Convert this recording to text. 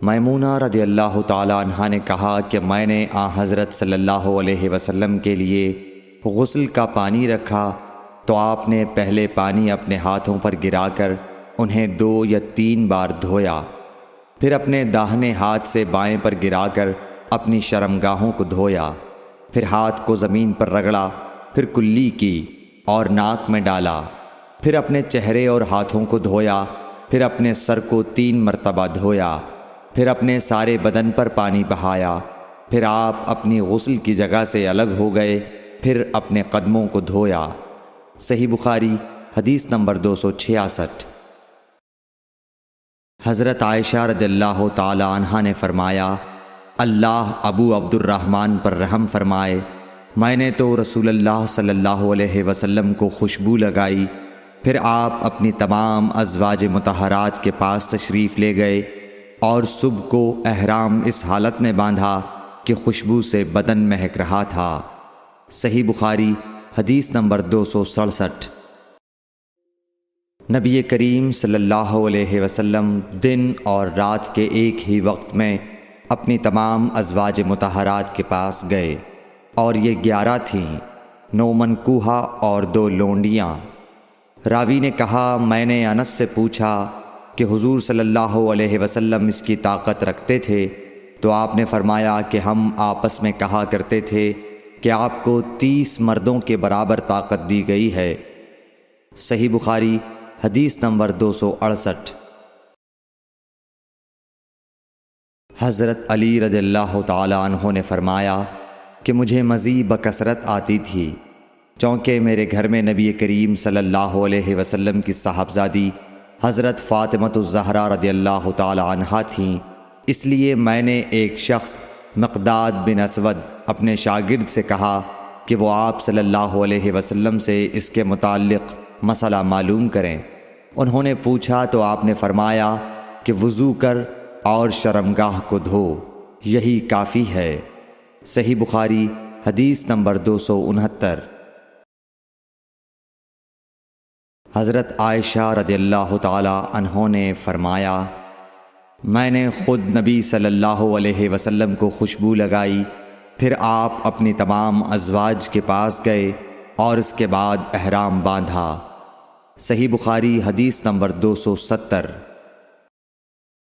میمونہ رضی اللہ تعالی عنہا نے کہا کہ میں نے حضرت صلی اللہ علیہ وسلم کے لیے غسل کا پانی رکھا تو آپ نے پہلے پانی اپنے ہاتھوں پر گرا کر انہیں 2 یا 3 بار دھویا، پھر اپنے داہنے ہاتھ سے بائیں پر گرا کر اپنی شرمگاہوں کو دھویا، پھر ہاتھ کو زمین پر رگڑا، پھر کلی کی اور ناک میں ڈالا، پھر اپنے چہرے اور ہاتھوں کو دھویا، پھر اپنے سر کو 3 مرتبہ دھویا، پھر اپنے سارے بدن پر پانی بہایا، پھر آپ اپنی غسل کی جگہ سے الگ ہو گئے، پھر اپنے قدموں کو دھویا۔ صحیح بخاری حدیث نمبر 266۔ حضرت عائشہ رضی اللہ تعالی عنہا نے فرمایا، اللہ ابو عبد الرحمن پر رحم فرمائے، میں نے تو رسول اللہ صلی اللہ علیہ وسلم کو خوشبو لگائی، پھر آپ اپنی تمام ازواج مطہرات کے پاس تشریف لے گئے اور صبح کو احرام اس حالت میں باندھا کہ خوشبو سے بدن مہک رہا تھا۔ صحیح بخاری حدیث نمبر 267۔ نبی کریم صلی اللہ علیہ وسلم دن اور رات کے ایک ہی وقت میں اپنی تمام ازواج مطہرات کے پاس گئے، اور یہ 11 تھیں، 9 منکوحہ اور 2 لونڈیاں۔ راوی نے کہا، میں نے انس سے پوچھا کہ حضور صلی اللہ علیہ وسلم اس کی طاقت رکھتے تھے؟ تو آپ نے فرمایا کہ ہم آپس میں کہا کرتے تھے کہ آپ کو 30 مردوں کے برابر طاقت دی گئی ہے۔ صحیح بخاری حدیث نمبر 268۔ حضرت علی رضی اللہ تعالی عنہ نے فرمایا کہ مجھے مزید بکثرت آتی تھی، چونکہ میرے گھر میں نبی کریم صلی اللہ علیہ وسلم کی صاحبزادی حضرت فاطمہ الزہرا رضی اللہ تعالی عنہا تھیں، اس لیے میں نے ایک شخص مقداد بن اسود اپنے شاگرد سے کہا کہ وہ آپ صلی اللہ علیہ وسلم سے اس کے متعلق مسئلہ معلوم کریں۔ انہوں نے پوچھا تو آپ نے فرمایا کہ وضو کر اور شرمگاہ کو دھو، یہی کافی ہے۔ صحیح بخاری حدیث نمبر 269۔ حضرت عائشہ رضی اللہ تعالی عنہ نے فرمایا، میں نے خود نبی صلی اللہ علیہ وسلم کو خوشبو لگائی، پھر آپ اپنی تمام ازواج کے پاس گئے اور اس کے بعد احرام باندھا۔ صحیح بخاری حدیث نمبر 270۔